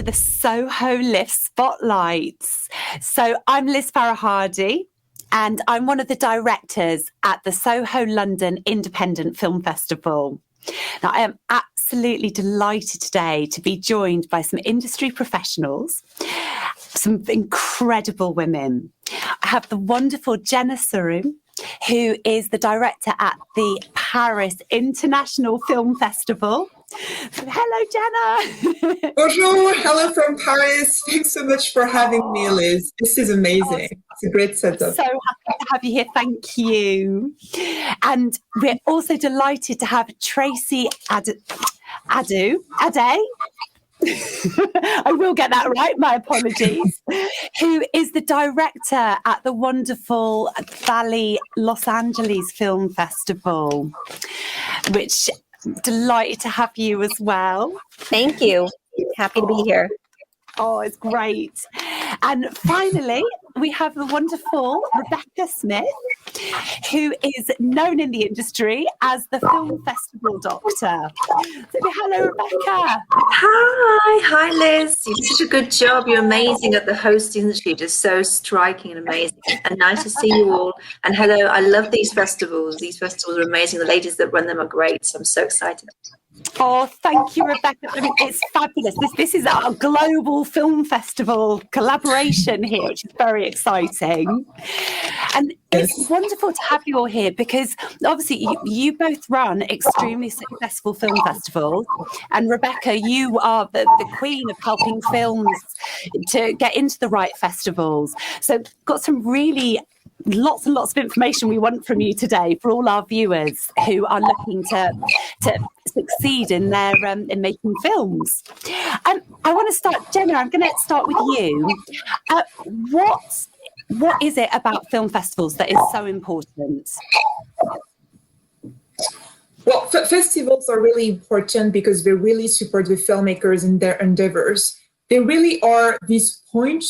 the Soho Lift Spotlights. So I'm Liz Farah-Hardy, and I'm one of the directors at the Soho London Independent Film Festival. Now, I am absolutely delighted today to be joined by some industry professionals, some incredible women. I have the wonderful Jenna Suru, who is the director at the Paris International Film Festival. Hello, Jenna. Bonjour, hello from Paris. Thanks so much for having me, Liz. This is amazing. It's a great setup. So happy to have you here. Thank you. And we're also delighted to have Tracy Adlai. I will get that right, my apologies, who is the director at the wonderful Valley Los Angeles Film Festival, which delighted to have you as well. Thank you. Happy to be here. Oh, it's great. And finally, we have the wonderful Rebekah Smith, who is known in the industry as the Film Festival Doctor. So, hello, Rebekah. Hi, Liz. You did such a good job. You're amazing at the hosting, just so striking and amazing. And nice to see you all. And hello, I love these festivals. These festivals are amazing. The ladies that run them are great. So I'm so excited. Oh, thank you, Rebekah. I mean, it's fabulous. This is our global film festival collaboration here, which is very exciting. And it's wonderful to have you all here because obviously you both run extremely successful film festivals. And Rebekah, you are the queen of helping films to get into the right festivals. So got some really lots and lots of information we want from you today for all our viewers who are looking to succeed in their in making films. And I want to start, Jenna, I'm going to start with you. What is it about film festivals that is so important? Well, festivals are really important because they really support the filmmakers in their endeavors. They really are this point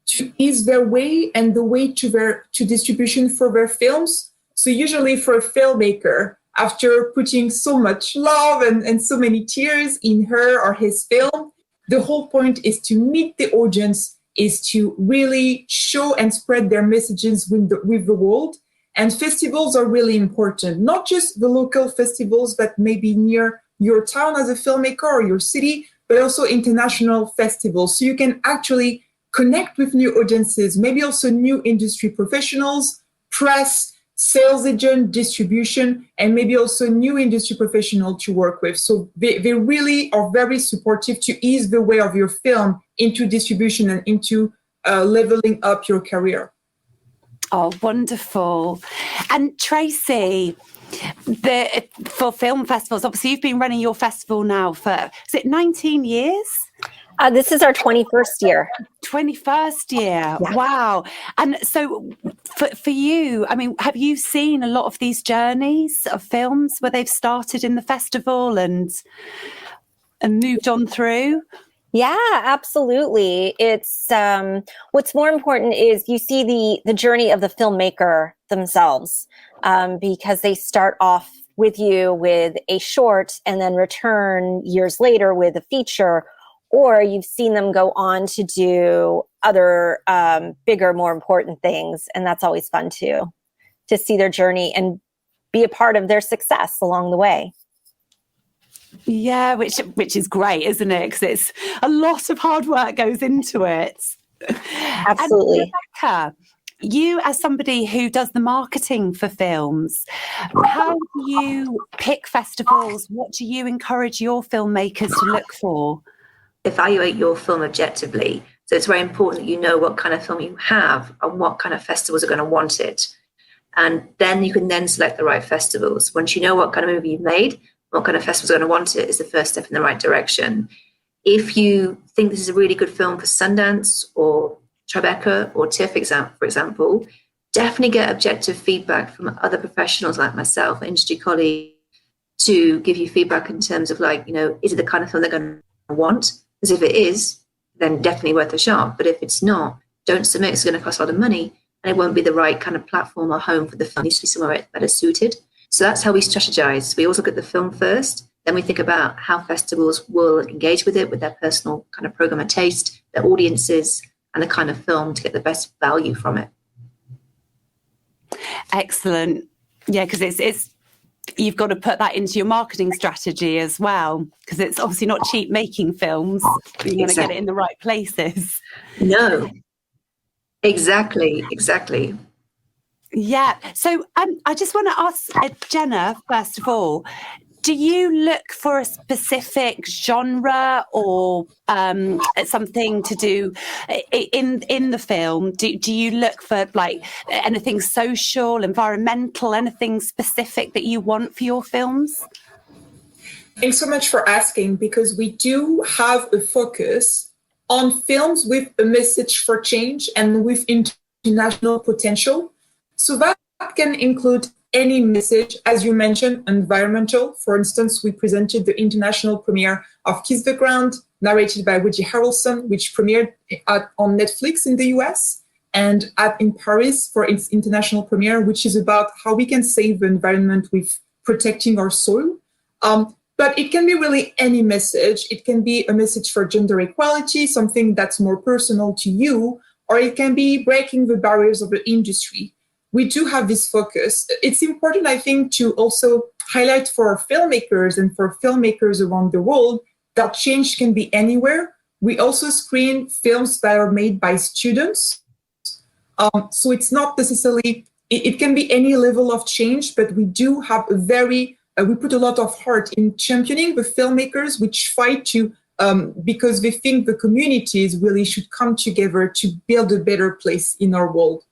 to ease their way and the way to distribution for their films. So usually for a filmmaker, after putting so much love and so many tears in her or his film, the whole point is to meet the audience, is to really show and spread their messages with the world. And festivals are really important, not just the local festivals that may be near your town as a filmmaker or your city, but also international festivals. So you can actually connect with new audiences, maybe also new industry professionals, press, sales agent, distribution, and maybe also new industry professional to work with. So they really are very supportive to ease the way of your film into distribution and into leveling up your career. Oh, wonderful. And Tracy, for film festivals, obviously you've been running your festival now for, is it 19 years? This is our 21st year. 21st year. Yeah. Wow. And so for you, I mean, have you seen a lot of these journeys of films where they've started in the festival and moved on through? Yeah, absolutely. It's what's more important is you see the journey of the filmmaker themselves, because they start off with you with a short and then return years later with a feature, or you've seen them go on to do other bigger, more important things. And that's always fun too, to see their journey and be a part of their success along the way. Yeah, which is great, isn't it? Because it's a lot of hard work goes into it. Absolutely. And Rebekah, you as somebody who does the marketing for films, how do you pick festivals? What do you encourage your filmmakers to look for? Evaluate your film objectively. So it's very important that you know what kind of film you have and what kind of festivals are going to want it. And then you can then select the right festivals. Once you know what kind of movie you've made, what kind of festivals are going to want it is the first step in the right direction. If you think this is a really good film for Sundance or Tribeca or TIFF, for example, definitely get objective feedback from other professionals like myself, industry colleagues, to give you feedback in terms of is it the kind of film they're going to want? Because if it is, then definitely worth a shot. But if it's not, don't submit. It's going to cost a lot of money and it won't be the right kind of platform or home for the film. It needs to be somewhere better suited. So that's how we strategize. We always look at the film first, then Then we think about how festivals will engage with it, with their personal kind of program and taste, their audiences, and the kind of film to get the best value from it. Excellent. Yeah, because it's you've got to put that into your marketing strategy as well, because it's obviously not cheap making films. You want to get it in the right places. No, exactly. Yeah. So I just want to ask Jenna, first of all, do you look for a specific genre or something to do in the film? Do you look for like anything social, environmental, anything specific that you want for your films? Thanks so much for asking, because we do have a focus on films with a message for change and with international potential. So that can include any message, as you mentioned, environmental. For instance, we presented the international premiere of Kiss the Ground, narrated by Woody Harrelson, which premiered on Netflix in the US, and in Paris for its international premiere, which is about how we can save the environment with protecting our soil. But it can be really any message. It can be a message for gender equality, something that's more personal to you, or it can be breaking the barriers of the industry. We do have this focus. It's important, I think, to also highlight for our filmmakers and for filmmakers around the world that change can be anywhere. We also screen films that are made by students. So it's not necessarily, it can be any level of change, but we do have we put a lot of heart in championing the filmmakers which fight to, because they think the communities really should come together to build a better place in our world.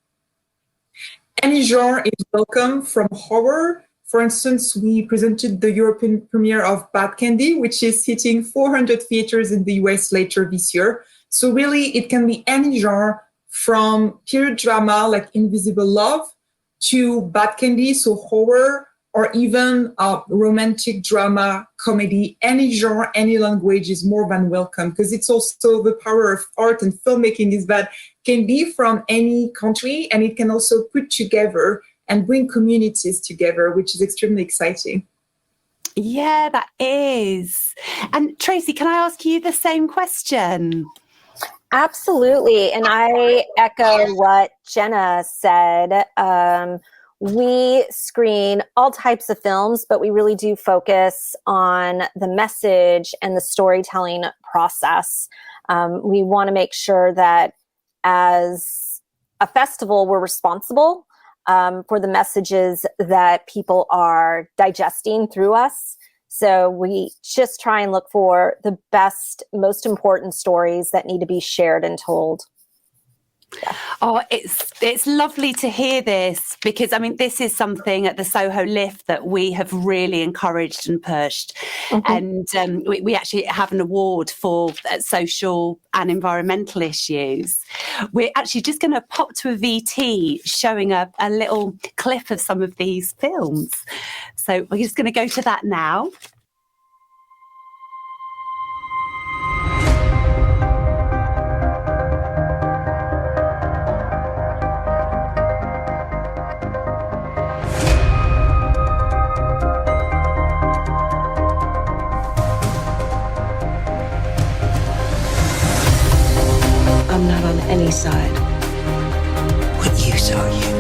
Any genre is welcome, from horror. For instance, we presented the European premiere of Bad Candy, which is hitting 400 theaters in the US later this year. So really, it can be any genre, from period drama like Invisible Love to Bad Candy, so horror, or even romantic drama, comedy. Any genre, any language is more than welcome, because it's also the power of art and filmmaking is that can be from any country, and it can also put together and bring communities together, which is extremely exciting. Yeah, that is. And Tracy, can I ask you the same question? Absolutely. And I echo what Jenna said. We screen all types of films, but we really do focus on the message and the storytelling process. We want to make sure that as a festival, we're responsible for the messages that people are digesting through us. So we just try and look for the best, most important stories that need to be shared and told. Yeah. Oh, it's lovely to hear this, because I mean, this is something at the Soho Lift that we have really encouraged and pushed. Mm-hmm. And we actually have an award for social and environmental issues. We're actually just going to pop to a VT showing a little clip of some of these films. So we're just going to go to that now. I'm not on any side. What use are you?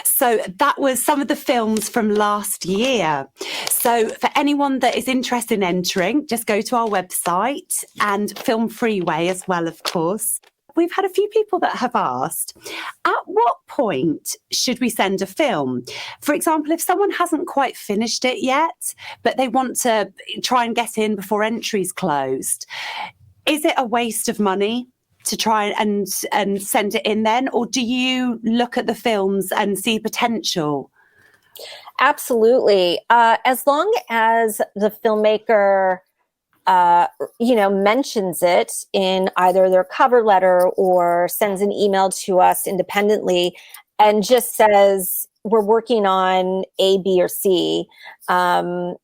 So that was some of the films from last year. So for anyone that is interested in entering, just go to our website, and Film Freeway as well, of course. We've had a few people that have asked, at what point should we send a film? For example, if someone hasn't quite finished it yet, but they want to try and get in before entry's closed, is it a waste of money? to try and send it in then, or do you look at the films and see potential? Absolutely. As long as the filmmaker, mentions it in either their cover letter or sends an email to us independently and just says, we're working on A, B, or C. I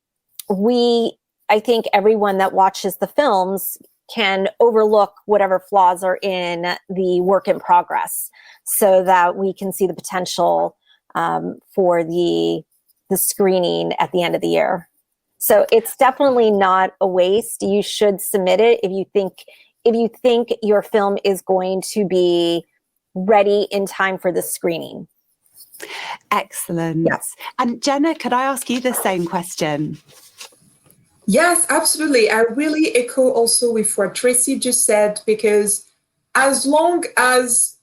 think everyone that watches the films can overlook whatever flaws are in the work in progress so that we can see the potential for the screening at the end of the year. So it's definitely not a waste. You should submit it if you think your film is going to be ready in time for the screening. Excellent. Yes. And Jenna, could I ask you the same question? Yes, absolutely. I really echo also with what Tracy just said, because as long as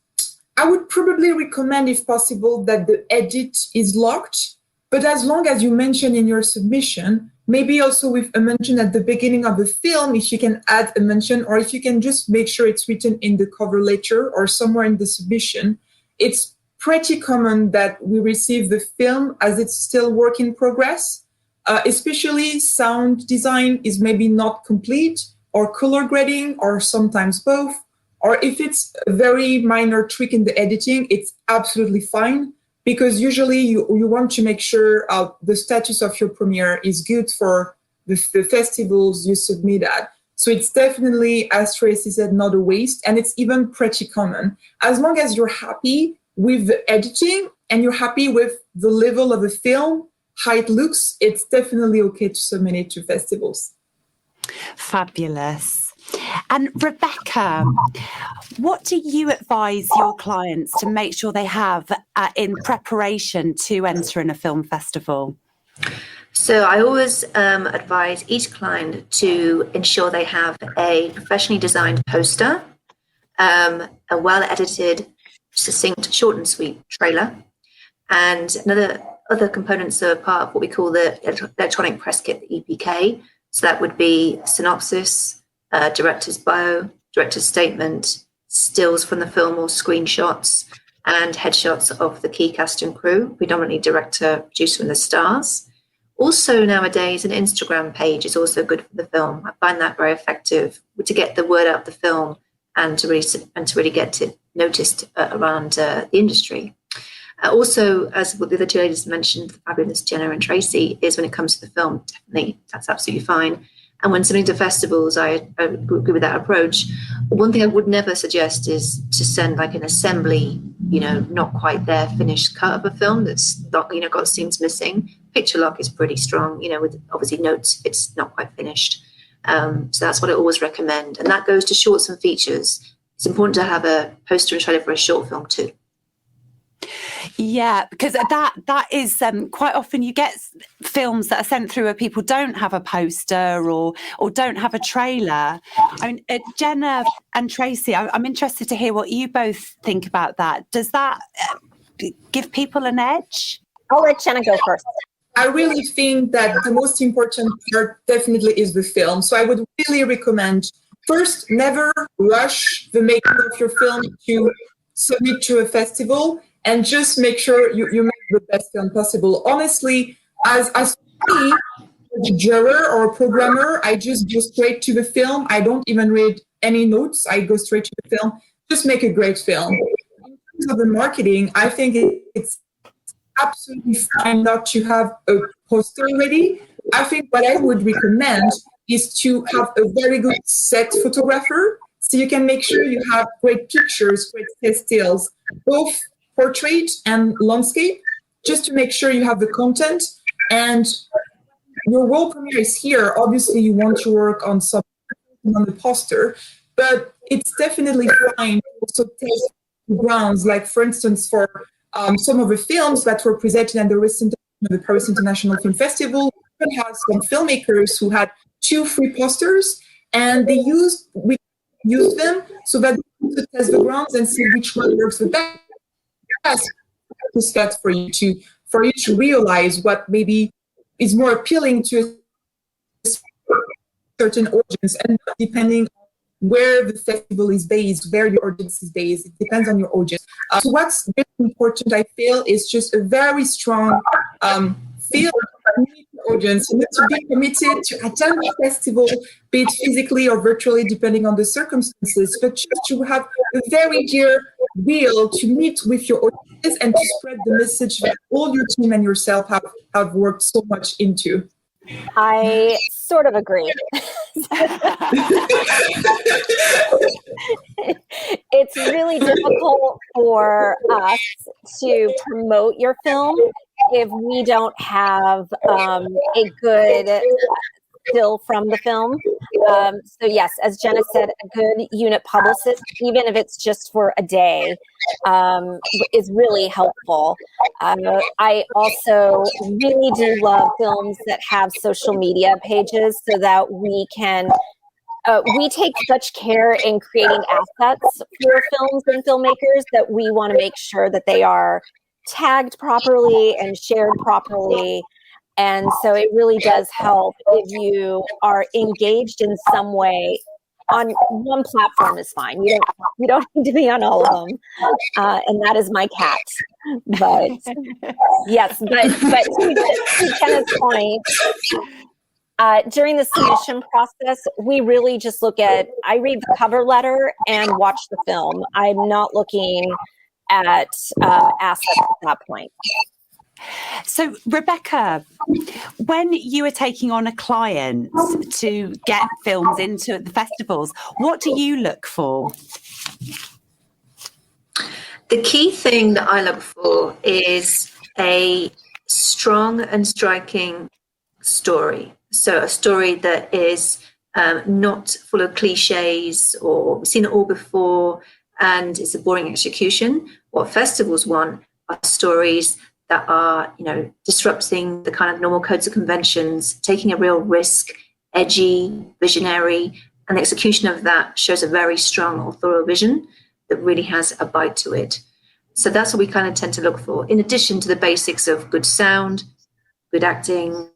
I would probably recommend, if possible, that the edit is locked. But as long as you mention in your submission, maybe also with a mention at the beginning of the film, if you can add a mention, or if you can just make sure it's written in the cover letter or somewhere in the submission, it's pretty common that we receive the film as it's still work in progress. Especially sound design is maybe not complete, or color grading, or sometimes both. Or if it's a very minor trick in the editing, it's absolutely fine, because usually you want to make sure the status of your premiere is good for the festivals you submit at. So it's definitely, as Tracy said, not a waste, and it's even pretty common. As long as you're happy with the editing and you're happy with the level of the film, how it looks, it's definitely okay to submit it to festivals. Fabulous. And Rebekah, what do you advise your clients to make sure they have in preparation to enter in a film festival? So I always advise each client to ensure they have a professionally designed poster, a well-edited, succinct, short and sweet trailer, and other components are part of what we call the electronic press kit, the EPK. So that would be synopsis, director's bio, director's statement, stills from the film or screenshots, and headshots of the key cast and crew, predominantly director, producer, and the stars. Also nowadays, an Instagram page is also good for the film. I find that very effective to get the word out of the film and to really get it noticed around the industry. Also, as what the other two ladies mentioned, the fabulous Jenna and Tracy, is when it comes to the film, definitely, that's absolutely fine. And when submitting to festivals, I agree with that approach. One thing I would never suggest is to send like an assembly, not quite there finished cut of a film that's not, got scenes missing. Picture lock is pretty strong, with obviously notes if it's not quite finished. So that's what I always recommend. And that goes to shorts and features. It's important to have a poster and trailer for a short film too. Yeah, because that is quite often you get films that are sent through where people don't have a poster or don't have a trailer. I mean, Jenna and Tracy, I'm interested to hear what you both think about that. Does that give people an edge? I'll let Jenna go first. I really think that the most important part definitely is the film. So I would really recommend, first, never rush the making of your film to submit to a festival, and just make sure you make the best film possible. Honestly, as me, a juror or a programmer, I just go straight to the film. I don't even read any notes. I go straight to the film. Just make a great film. In terms of the marketing, I think it's absolutely fine not to have a poster ready. I think what I would recommend is to have a very good set photographer, so you can make sure you have great pictures, great set stills, both portrait and landscape, just to make sure you have the content. And your world premiere is here. Obviously, you want to work on something on the poster, but it's definitely fine to also test grounds. Like, for instance, for some of the films that were presented at the Paris International Film Festival, we had some filmmakers who had 2-3 posters, and we used them so that we could test the grounds and see which one works the best. That for you to realize what maybe is more appealing to a certain audience, and depending on where the festival is based, where your audience is based. It depends on your audience. So what's really important, I feel, is just a very strong feel audience. You need to be committed to attend the festival, be it physically or virtually, depending on the circumstances, but just to have a very dear will to meet with your audience and to spread the message that all your team and yourself have worked so much into. I sort of agree. It's really difficult for us to promote your film if we don't have a good still from the film. So yes, as Jenna said, a good unit publicist, even if it's just for a day, is really helpful. I also really do love films that have social media pages so that we can we take such care in creating assets for films and filmmakers that we want to make sure that they are tagged properly and shared properly. And so it really does help if you are engaged in some way. On one platform is fine. You don't need to be on all of them. And that is my cat. But yes, but to Jenna's point, during the submission process, we really just I read the cover letter and watch the film. I'm not looking at assets at that point. So, Rebekah, when you are taking on a client to get films into the festivals, what do you look for? The key thing that I look for is a strong and striking story. So a story that is not full of cliches or we've seen it all before and it's a boring execution. What festivals want are stories that are, disrupting the kind of normal codes of conventions, taking a real risk, edgy, visionary, and the execution of that shows a very strong authorial vision that really has a bite to it. So that's what we kind of tend to look for, in addition to the basics of good sound, good acting,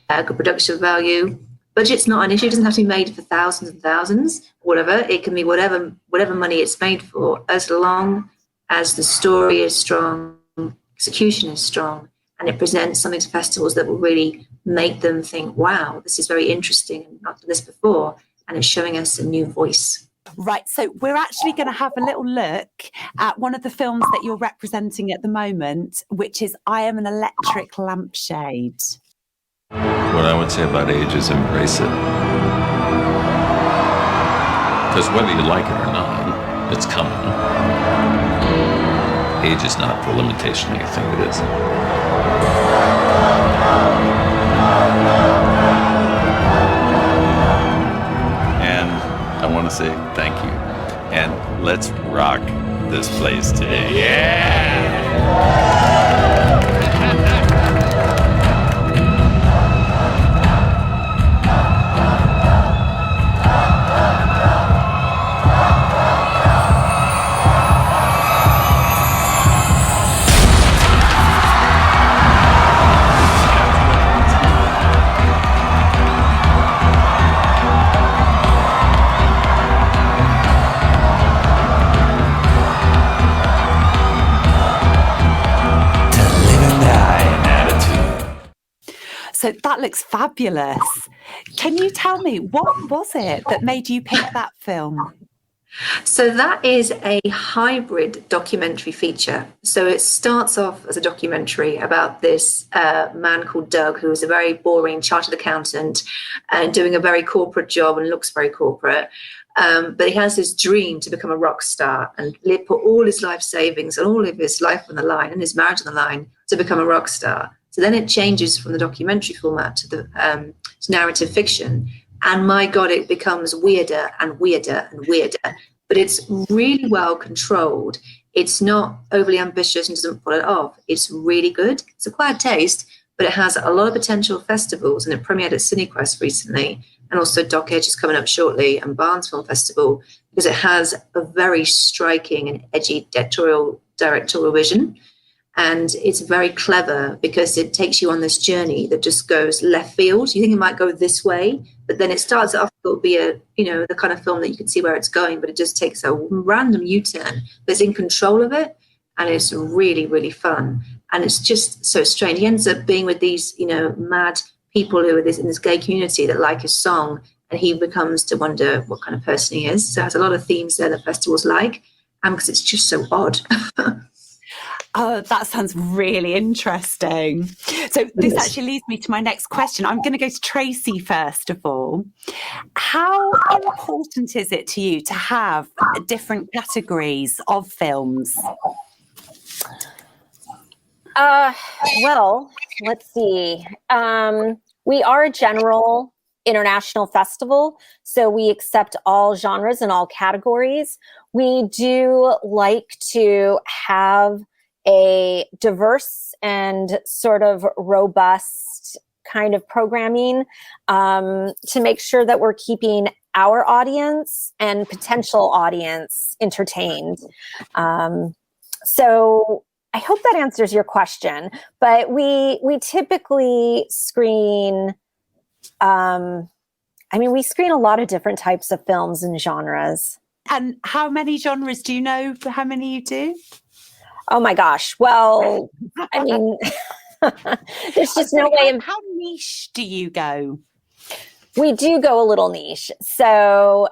good production value. Budget's not an issue. It doesn't have to be made for thousands and thousands, whatever. It can be whatever money it's made for, as long as the story is strong, execution is strong, and it presents something to festivals that will really make them think, wow, this is very interesting and not done this before, and it's showing us a new voice. Right, so we're actually going to have a little look at one of the films that you're representing at the moment, which is I Am an Electric Lampshade. What I would say about age is embrace it. Because whether you like it or not, it's coming. Age is not the limitation you think it is. And I want to say thank you. And let's rock this place today. Yeah! So that looks fabulous. Can you tell me, what was it that made you pick that film? So that is a hybrid documentary feature. So it starts off as a documentary about this man called Doug, who is a very boring chartered accountant and doing a very corporate job and looks very corporate. But he has this dream to become a rock star and put all his life savings and all of his life on the line and his marriage on the line to become a rock star. So then it changes from the documentary format to the to narrative fiction. And my God, it becomes weirder and weirder and weirder. But it's really well controlled. It's not overly ambitious and doesn't pull it off. It's really good. It's acquired taste, but it has a lot of potential festivals. And it premiered at CineQuest recently. And also Doc Edge is coming up shortly and Barnes Film Festival, because it has a very striking and edgy directorial vision. And it's very clever because it takes you on this journey that just goes left field. You think it might go this way, but then it starts off thought would be the kind of film that you could see where it's going, but it just takes a random U-turn that's in control of it, and it's really, really fun. And it's just so strange. He ends up being with these, mad people who are in this gay community that like his song, and he becomes to wonder what kind of person he is. So it has a lot of themes there that festivals like, because it's just so odd. Oh, that sounds really interesting. So this actually leads me to my next question. I'm going to go to Tracy first of all. How important is it to you to have different categories of films? Well, let's see. We are a general international festival, so we accept all genres and all categories. We do like to have a diverse and sort of robust kind of programming to make sure that we're keeping our audience and potential audience entertained. So I hope that answers your question, but we typically screen, we screen a lot of different types of films and genres. And how many genres do you know? How many you do? Oh my gosh. Well, there's just no way. How niche do you go? We do go a little niche. So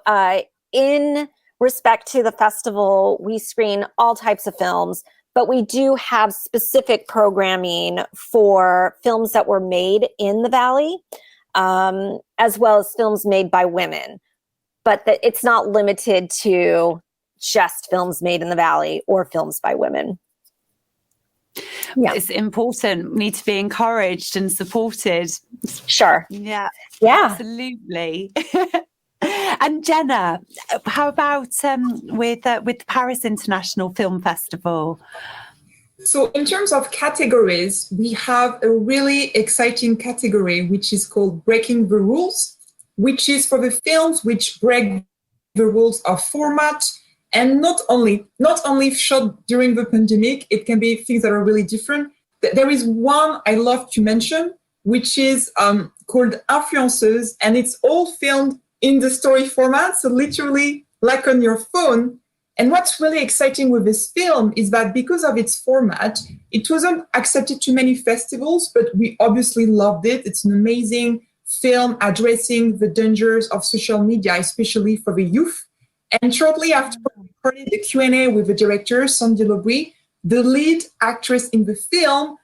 in respect to the festival, we screen all types of films, but we do have specific programming for films that were made in the Valley, as well as films made by women. But it's not limited to just films made in the Valley or films by women. Yeah. It's important. We need to be encouraged and supported. Sure. Yeah. Absolutely. And Jenna, how about with the Paris International Film Festival? So in terms of categories, we have a really exciting category, which is called Breaking the Rules, which is for the films which break the rules of format. And not only shot during the pandemic, it can be things that are really different. There is one I love to mention, which is called Influenceuses, and it's all filmed in the story format, so literally like on your phone. And what's really exciting with this film is that because of its format, it wasn't accepted to many festivals, but we obviously loved it. It's an amazing film addressing the dangers of social media, especially for the youth. And shortly after we recorded the Q&A with the director, Sandy Lobry, the lead actress in the film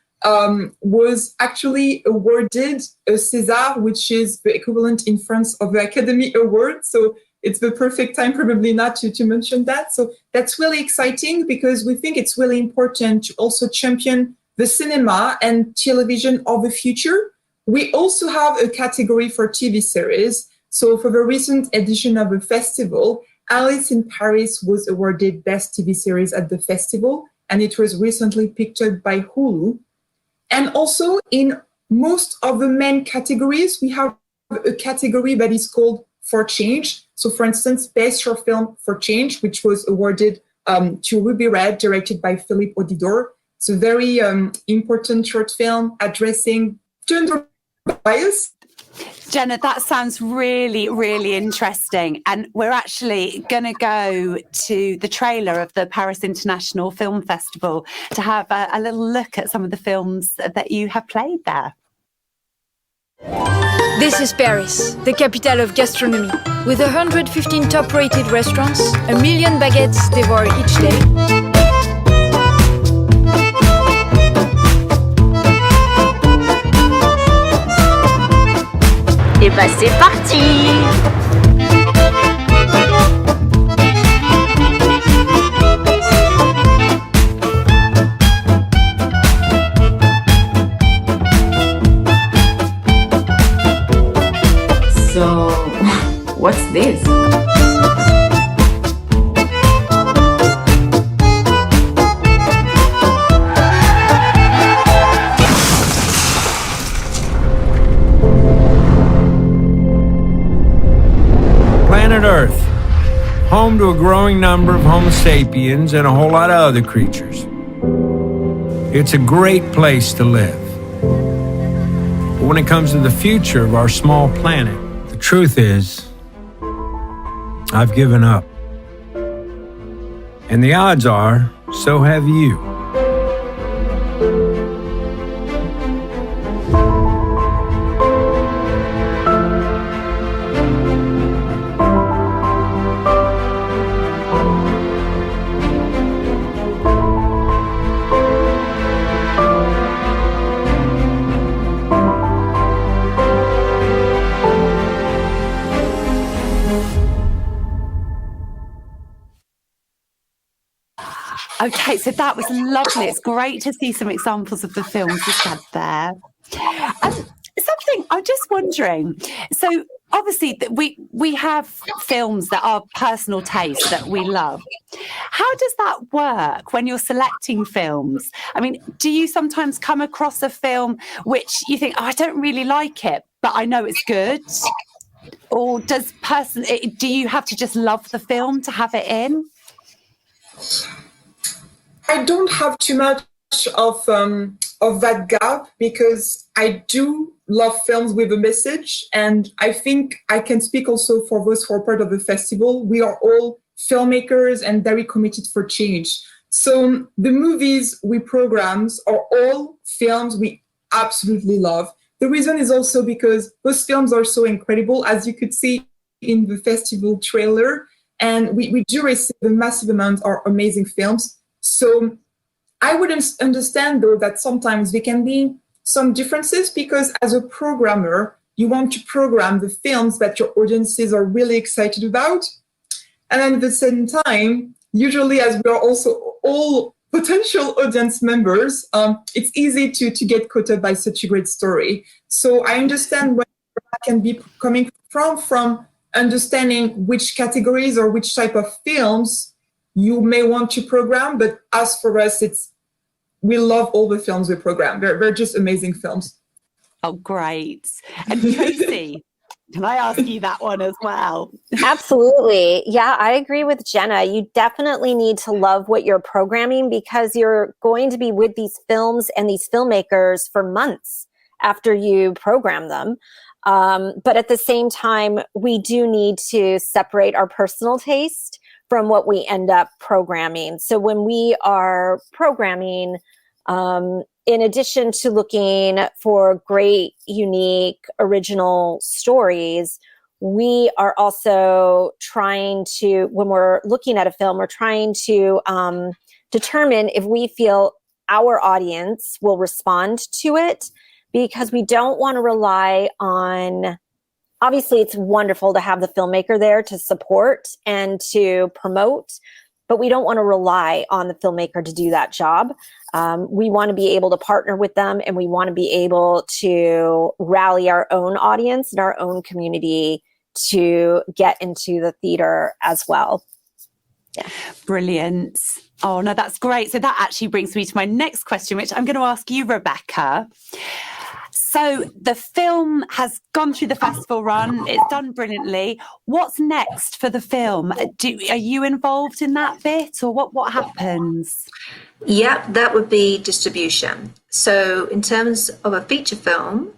was actually awarded a César, which is the equivalent in France of the Academy Award. So it's the perfect time probably not to mention that. So that's really exciting because we think it's really important to also champion the cinema and television of the future. We also have a category for TV series. So for the recent edition of the festival, Alice in Paris was awarded Best TV Series at the festival, and it was recently picked up by Hulu. And also in most of the main categories, we have a category that is called For Change. So for instance, Best Short Film for Change, which was awarded to Ruby Red, directed by Philippe Audidor. It's a very important short film addressing gender bias. Jenna, that sounds really, really interesting. And we're actually going to go to the trailer of the Paris International Film Festival to have a little look at some of the films that you have played there. This is Paris, the capital of gastronomy. With 115 top-rated restaurants, 1 million baguettes devoured each day. Et bah c'est parti! So, what's this? Planet Earth, home to a growing number of Homo sapiens and a whole lot of other creatures. It's a great place to live. But when it comes to the future of our small planet, the truth is, I've given up. And the odds are, so have you. Okay, so that was lovely. It's great to see some examples of the films you said there. Something I'm just wondering. So obviously we have films that are personal taste that we love. How does that work when you're selecting films? I mean, do you sometimes come across a film which you think, I don't really like it, but I know it's good? Or do you have to just love the film to have it in? I don't have too much of that gap because I do love films with a message, and I think I can speak also for those who are part of the festival. We are all filmmakers and very committed for change. So the movies we program are all films we absolutely love. The reason is also because those films are so incredible, as you could see in the festival trailer, and we do receive a massive amount of amazing films. So I would understand, though, that sometimes there can be some differences because as a programmer, you want to program the films that your audiences are really excited about. And at the same time, usually as we are also all potential audience members, it's easy to get caught up by such a great story. So I understand where that can be coming from understanding which categories or which type of films you may want to program, but as for us, we love all the films we program. They're just amazing films. Oh, great. And Tracy, can I ask you that one as well? Absolutely. Yeah, I agree with Jenna. You definitely need to love what you're programming because you're going to be with these films and these filmmakers for months after you program them. But at the same time, we do need to separate our personal taste from what we end up programming. So when we are programming, in addition to looking for great, unique, original stories, we are also trying to, when we're looking at a film, we're trying to determine if we feel our audience will respond to it, because we don't want to rely on. Obviously, it's wonderful to have the filmmaker there to support and to promote, but we don't want to rely on the filmmaker to do that job. We want to be able to partner with them, and we want to be able to rally our own audience and our own community to get into the theater as well. Yeah. Brilliant. Oh, no, that's great. So that actually brings me to my next question, which I'm going to ask you, Rebekah. So the film has gone through the festival run. It's done brilliantly. What's next for the film? Are you involved in that bit, or what happens? Yeah, that would be distribution. So in terms of a feature film,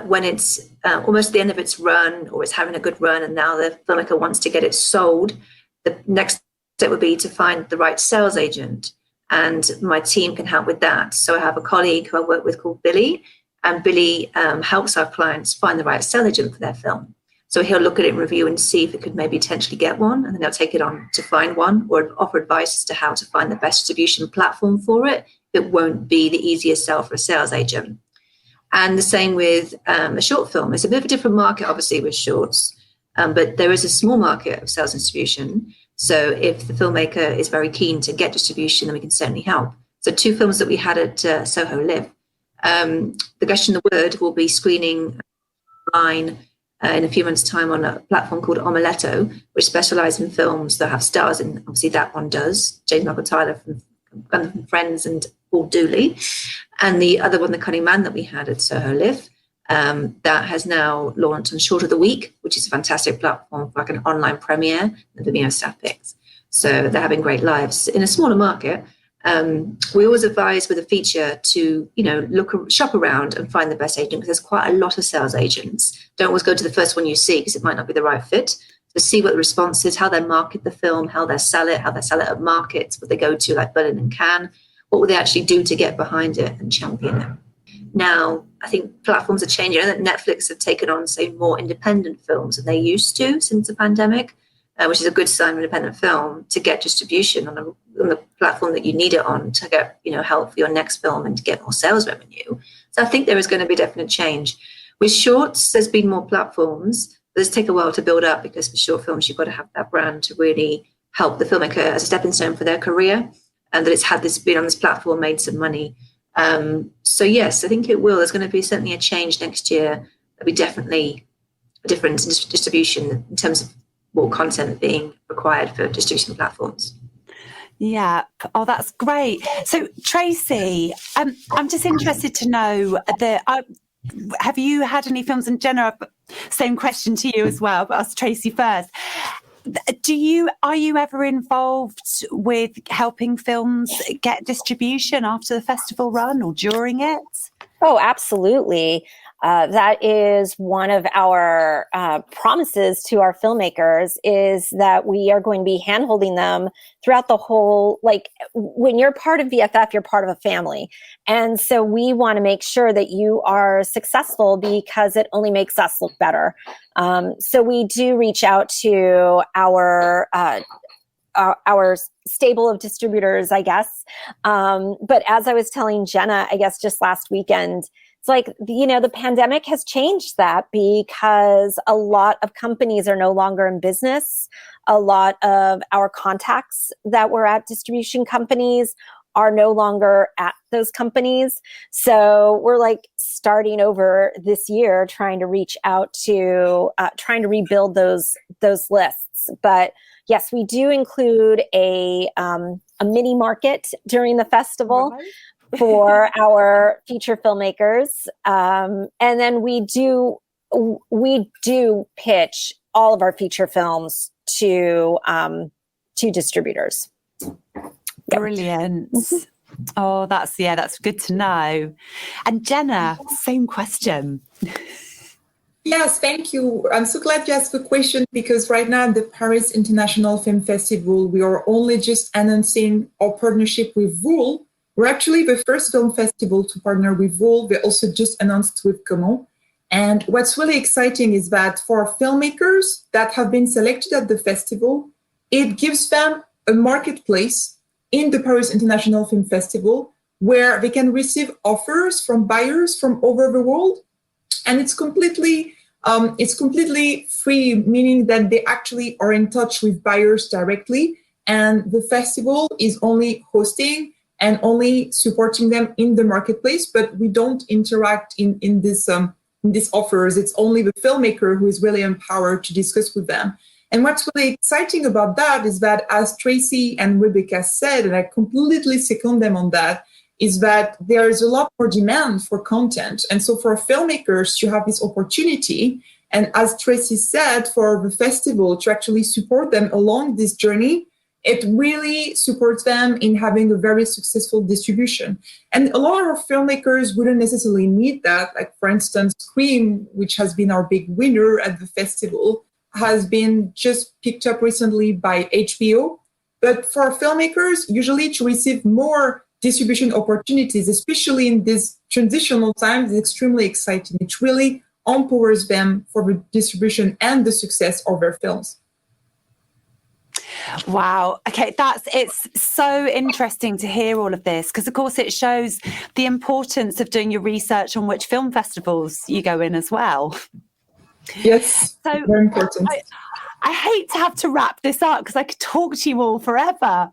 when it's almost the end of its run or it's having a good run and now the filmmaker wants to get it sold, the next step would be to find the right sales agent. And my team can help with that. So I have a colleague who I work with called Billy, and Billy helps our clients find the right sales agent for their film. So he'll look at it and review and see if it could maybe potentially get one, and then they'll take it on to find one or offer advice as to how to find the best distribution platform for it. It won't be the easiest sell for a sales agent. And the same with a short film. It's a bit of a different market, obviously, with shorts, but there is a small market of sales and distribution. So if the filmmaker is very keen to get distribution, then we can certainly help. So 2 films that we had at Soho Live. The Gush and the Word will be screening online in a few months' time on a platform called Omeletto, which specialises in films that have stars, and obviously that one does. James Michael Tyler from Friends and Paul Dooley. And the other one, The Cunning Man, that we had at Soho Live, that has now launched on Short of the Week, which is a fantastic platform for like an online premiere and Vimeo staff picks. So they're having great lives in a smaller market. We always advise with a feature to, shop around and find the best agent, because there's quite a lot of sales agents. Don't always go to the first one you see because it might not be the right fit. to see what the response is, how they market the film, how they sell it at markets, what they go to like Berlin and Cannes, what will they actually do to get behind it and champion it. Now, I think platforms are changing. I know that Netflix have taken on, say, more independent films than they used to since the pandemic, which is a good sign of independent film, to get distribution on the platform that you need it on to get, help for your next film and to get more sales revenue. So I think there is going to be definite change. With shorts, there's been more platforms. But it's take a while to build up because for short films, you've got to have that brand to really help the filmmaker as a stepping stone for their career, and that it's been on this platform, made some money. So yes, I think it will. There's going to be certainly a change next year. There'll be definitely a difference in distribution in terms of more content being required for distribution platforms. Yeah. Oh, that's great. So Tracy, I'm just interested to know have you had any films, and Jenna, same question to you as well, but ask Tracy first. Are you ever involved with helping films get distribution after the festival run or during it? Oh, absolutely. That is one of our promises to our filmmakers, is that we are going to be handholding them throughout the whole, like when you're part of VFF, you're part of a family. And so we want to make sure that you are successful because it only makes us look better. So we do reach out to our stable of distributors, I guess. But as I was telling Jenna, I guess just last weekend, it's like, the pandemic has changed that because a lot of companies are no longer in business. A lot of our contacts that were at distribution companies are no longer at those companies. So we're like starting over this year, trying to reach out to, trying to rebuild those lists. But yes, we do include a mini market during the festival. Right. For our feature filmmakers. And then we do pitch all of our feature films to distributors. Brilliant. Oh, that's good to know. And Jenna, same question. Yes, thank you. I'm so glad you asked the question, because right now at the Paris International Film Festival, we are only just announcing our partnership with Voul. We're actually the first film festival to partner with Voul. They also just announced with Comment. And what's really exciting is that for filmmakers that have been selected at the festival, it gives them a marketplace in the Paris International Film Festival where they can receive offers from buyers from all over the world. And it's completely free, meaning that they actually are in touch with buyers directly. And the festival is only hosting and only supporting them in the marketplace, but we don't interact in these offers. It's only the filmmaker who is really empowered to discuss with them. And what's really exciting about that is that, as Tracy and Rebekah said, and I completely second them on that, is that there is a lot more demand for content. And so for filmmakers to have this opportunity, and as Tracy said, for the festival to actually support them along this journey, it really supports them in having a very successful distribution. And a lot of filmmakers wouldn't necessarily need that. Like, for instance, Scream, which has been our big winner at the festival, has been just picked up recently by HBO. But for filmmakers, usually to receive more distribution opportunities, especially in these transitional times, is extremely exciting. It really empowers them for the distribution and the success of their films. Wow. Okay, it's so interesting to hear all of this, because of course it shows the importance of doing your research on which film festivals you go in as well. Yes, so very important. I hate to have to wrap this up because I could talk to you all forever,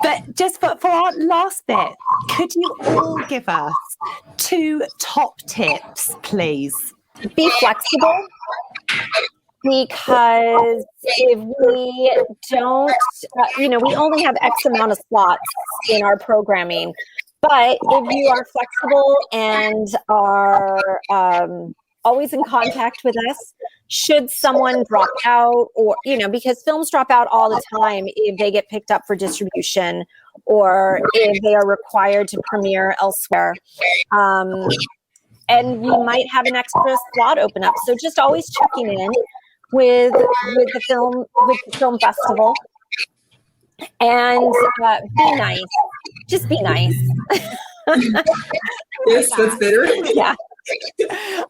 but just for our last bit, could you all give us 2 top tips, please? Be flexible. Because if we don't, we only have X amount of slots in our programming. But if you are flexible and are always in contact with us, should someone drop out, or, because films drop out all the time if they get picked up for distribution or if they are required to premiere elsewhere. And we might have an extra slot open up. So just always checking in. with the film festival, and be nice. Just be nice. Yes, that's better. Yeah.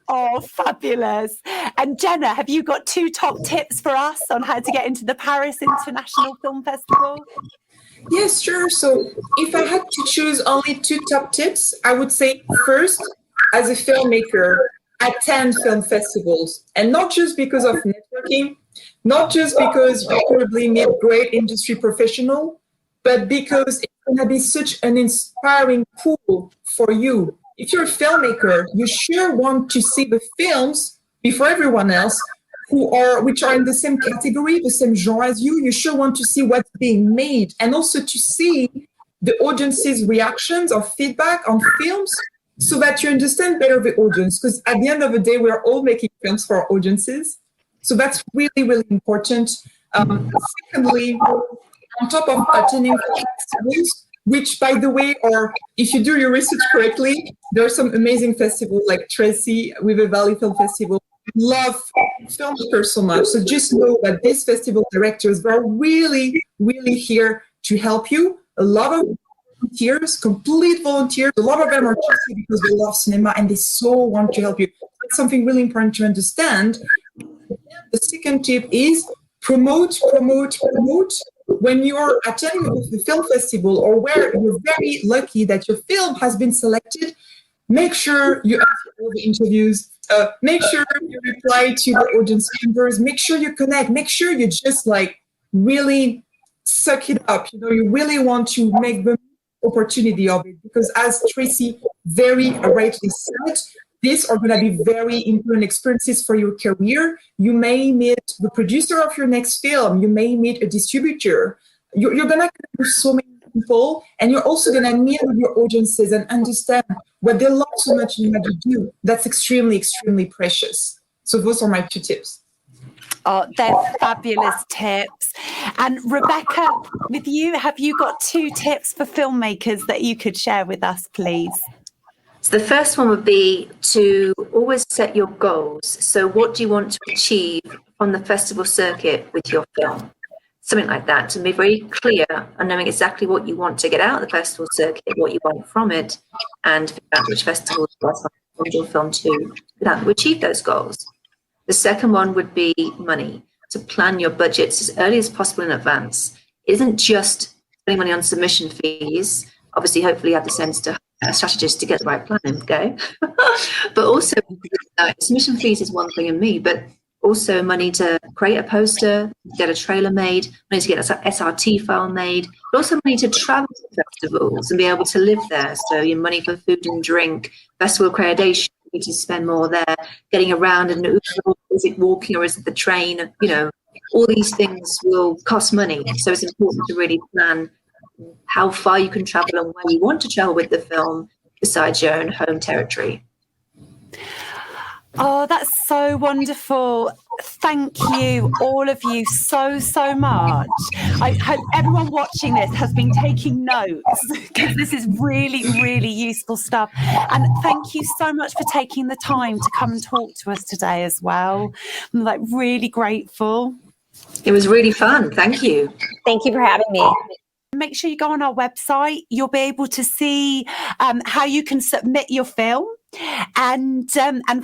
Oh, fabulous. And Jenna, have you got 2 top tips for us on how to get into the Paris International Film Festival? Yes, sure. So if I had to choose only 2 top tips, I would say first, as a filmmaker, attend film festivals. And not just because of networking, not just because you probably meet great industry professional, but because it's going to be such an inspiring pool for you. If you're a filmmaker, you sure want to see the films before everyone else which are in the same category, the same genre as you. You sure want to see what's being made, and also to see the audience's reactions or feedback on films, so that you understand better the audience. Because at the end of the day, we're all making films for our audiences. So that's really, really important. Secondly, on top of attending festivals, which, by the way, or if you do your research correctly, there are some amazing festivals like Tracy with the Valley Film Festival. Love filmmakers so much. So just know that these festival directors are really, really here to help you. A lot of volunteers, complete volunteers. A lot of them are just here because they love cinema and they so want to help you. That's something really important to understand. The second tip is promote. When you're attending the film festival, or where you're very lucky that your film has been selected, make sure you answer all the interviews. Make sure you reply to the audience members. Make sure you connect. Make sure you just really suck it up. You really want to make the opportunity of it, because as Tracy very rightly said, these are going to be very important experiences for your career. You may meet the producer of your next film. You may meet a distributor. You're going to connect so many people, and you're also going to meet with your audiences and understand what they love so much in what you do. That's extremely, extremely precious. So those are my 2 tips. Oh, they're fabulous tips. And Rebekah, with you, have you got 2 tips for filmmakers that you could share with us, please? So the first one would be to always set your goals. So what do you want to achieve on the festival circuit with your film? Something like that, to be very clear and knowing exactly what you want to get out of the festival circuit, what you want from it, and which festivals you want your film to achieve those goals. The second one would be money, to plan your budgets as early as possible in advance. It isn't just spending money on submission fees. Obviously, hopefully you have the sense to strategist to get the right plan in go. But also, submission fees is one thing in me, but also money to create a poster, get a trailer made, money to get an SRT file made, but also money to travel to festivals and be able to live there. So your money for food and drink, festival accreditation, you need to spend more there, getting around, and is it walking or is it the train? All these things will cost money. So it's important to really plan how far you can travel and where you want to travel with the film besides your own home territory. Oh, that's so wonderful. Thank you, all of you, so much. I hope everyone watching this has been taking notes, because this is really, really useful stuff. And thank you so much for taking the time to come and talk to us today as well. I'm really grateful. It was really fun. Thank you. Thank you for having me. Make sure you go on our website. You'll be able to see how you can submit your film and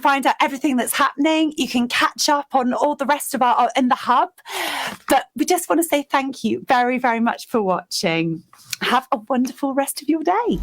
find out everything that's happening. You can catch up on all the rest of our in the hub. But we just want to say thank you very, very much for watching. Have a wonderful rest of your day.